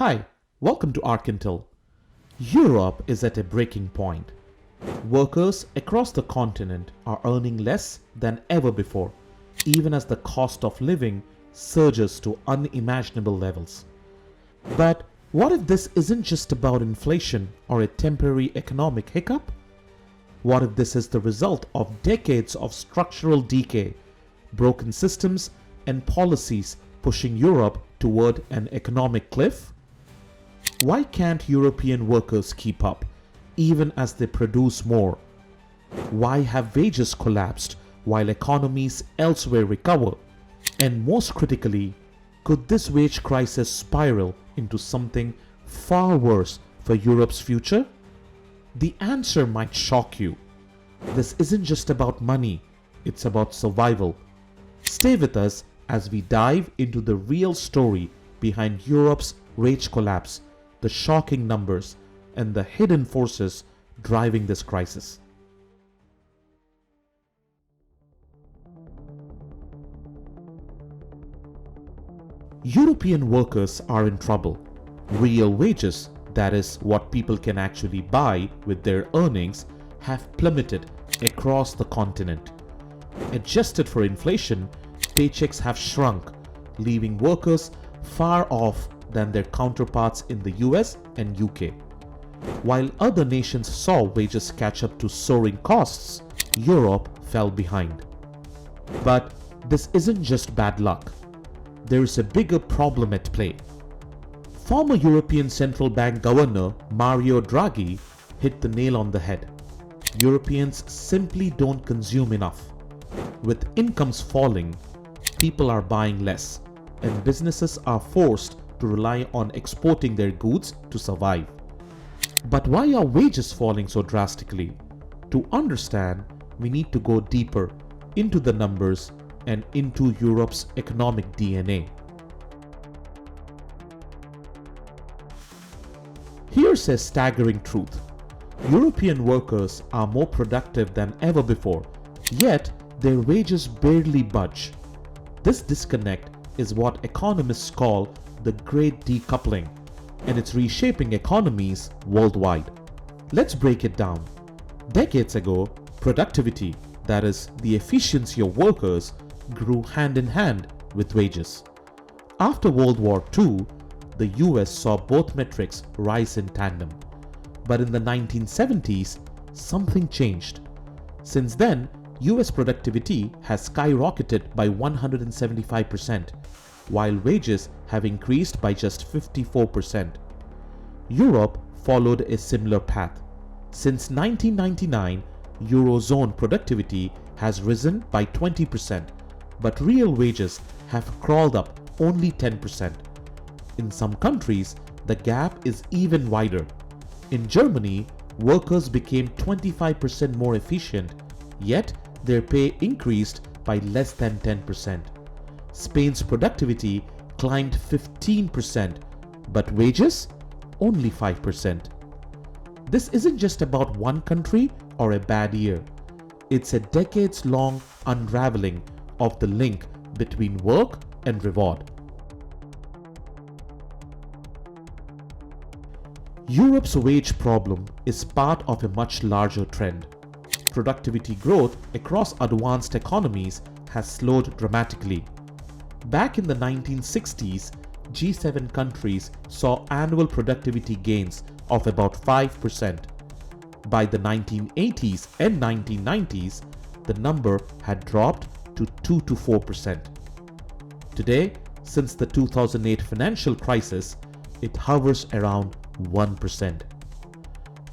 Hi, welcome to ArkIntel. Europe is at a breaking point. Workers across the continent are earning less than ever before, even as the cost of living surges to unimaginable levels. But what if this isn't just about inflation or a temporary economic hiccup? What if this is the result of decades of structural decay, broken systems, and policies pushing Europe toward an economic cliff? Why can't European workers keep up, even as they produce more? Why have wages collapsed while economies elsewhere recover? And most critically, could this wage crisis spiral into something far worse for Europe's future? The answer might shock you. This isn't just about money, it's about survival. Stay with us as we dive into the real story behind Europe's wage collapse, the shocking numbers, and the hidden forces driving this crisis. European workers are in trouble. Real wages, that is, what people can actually buy with their earnings, have plummeted across the continent. Adjusted for inflation, paychecks have shrunk, leaving workers far off than their counterparts in the US and UK. While other nations saw wages catch up to soaring costs, Europe fell behind. But this isn't just bad luck. There is a bigger problem at play. Former European Central Bank Governor Mario Draghi hit the nail on the head. Europeans simply don't consume enough. With incomes falling, people are buying less, and businesses are forced to rely on exporting their goods to survive. But why are wages falling so drastically? To understand, we need to go deeper into the numbers and into Europe's economic DNA. Here's a staggering truth. European workers are more productive than ever before, yet their wages barely budge. This disconnect is what economists call the Great Decoupling, and it's reshaping economies worldwide. Let's break it down. Decades ago, productivity, that is, the efficiency of workers, grew hand in hand with wages. After World War II, the US saw both metrics rise in tandem. But in the 1970s, something changed. Since then, US productivity has skyrocketed by 175%, while wages have increased by just 54%. Europe followed a similar path. Since 1999, Eurozone productivity has risen by 20%, but real wages have crawled up only 10%. In some countries, the gap is even wider. In Germany, workers became 25% more efficient, yet their pay increased by less than 10%. Spain's productivity climbed 15%, but wages only 5%. This isn't just about one country or a bad year. It's a decades-long unraveling of the link between work and reward. Europe's wage problem is part of a much larger trend. Productivity growth across advanced economies has slowed dramatically. Back in the 1960s, G7 countries saw annual productivity gains of about 5%. By the 1980s and 1990s, the number had dropped to 2 to 4%. Today, since the 2008 financial crisis, it hovers around 1%.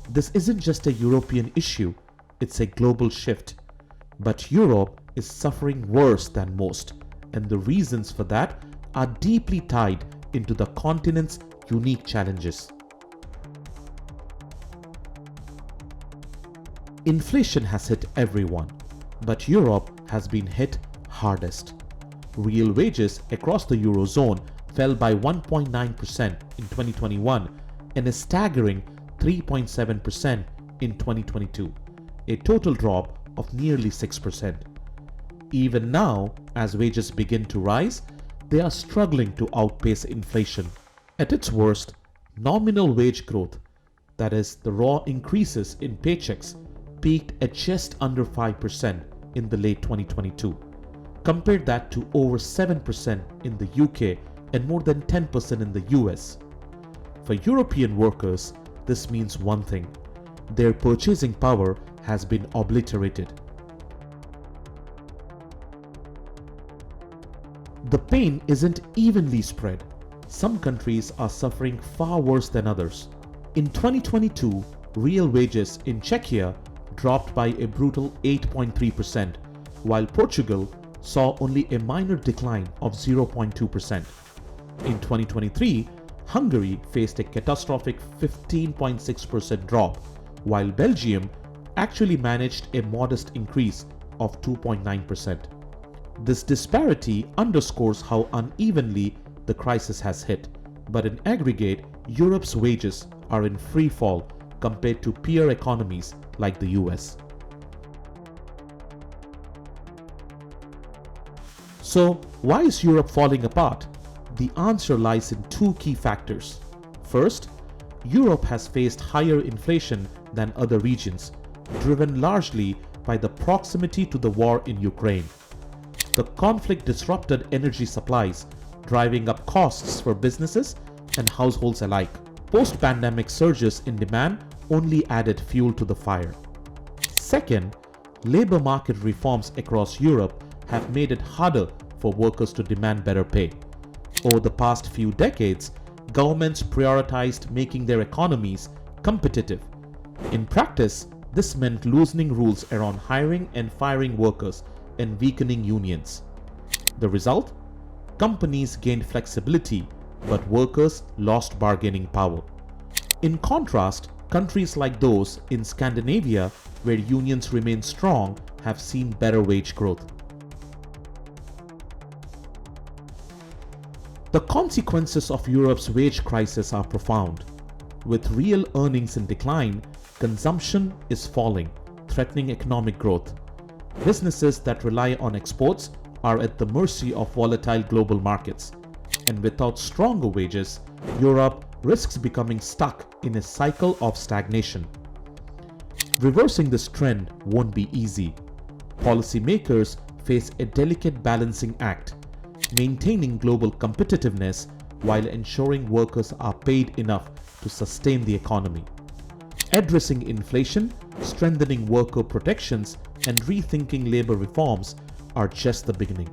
This isn't just a European issue, it's a global shift. But Europe is suffering worse than most, and the reasons for that are deeply tied into the continent's unique challenges. Inflation has hit everyone, but Europe has been hit hardest. Real wages across the Eurozone fell by 1.9% in 2021 and a staggering 3.7% in 2022, a total drop of nearly 6%. Even now, as wages begin to rise, they are struggling to outpace inflation. At its worst, nominal wage growth, that is, the raw increases in paychecks, peaked at just under 5% in the late 2022. Compare that to over 7% in the UK and more than 10% in the US. For European workers, this means one thing: their purchasing power has been obliterated. The pain isn't evenly spread. Some countries are suffering far worse than others. In 2022, real wages in Czechia dropped by a brutal 8.3%, while Portugal saw only a minor decline of 0.2%. In 2023, Hungary faced a catastrophic 15.6% drop, while Belgium actually managed a modest increase of 2.9%. This disparity underscores how unevenly the crisis has hit, but in aggregate, Europe's wages are in free fall compared to peer economies like the US. So, why is Europe falling apart? The answer lies in two key factors. First, Europe has faced higher inflation than other regions, driven largely by the proximity to the war in Ukraine. The conflict disrupted energy supplies, driving up costs for businesses and households alike. Post-pandemic surges in demand only added fuel to the fire. Second, labor market reforms across Europe have made it harder for workers to demand better pay. Over the past few decades, governments prioritized making their economies competitive. In practice, this meant loosening rules around hiring and firing workers and weakening unions. The result? Companies gained flexibility, but workers lost bargaining power. In contrast, countries like those in Scandinavia, where unions remain strong, have seen better wage growth. The consequences of Europe's wage crisis are profound. With real earnings in decline, consumption is falling, threatening economic growth. Businesses that rely on exports are at the mercy of volatile global markets. And without stronger wages, Europe risks becoming stuck in a cycle of stagnation. Reversing this trend won't be easy. Policymakers face a delicate balancing act, maintaining global competitiveness while ensuring workers are paid enough to sustain the economy. Addressing inflation, strengthening worker protections, and rethinking labor reforms are just the beginning.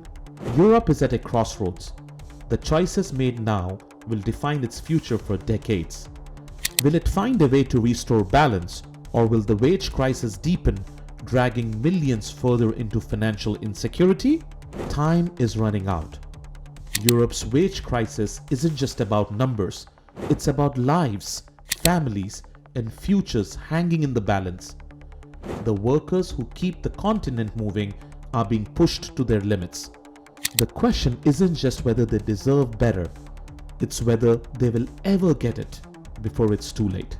Europe is at a crossroads. The choices made now will define its future for decades. Will it find a way to restore balance, or will the wage crisis deepen, dragging millions further into financial insecurity? Time is running out. Europe's wage crisis isn't just about numbers, it's about lives, families, and futures hanging in the balance. The workers who keep the continent moving are being pushed to their limits. The question isn't just whether they deserve better, it's whether they will ever get it before it's too late.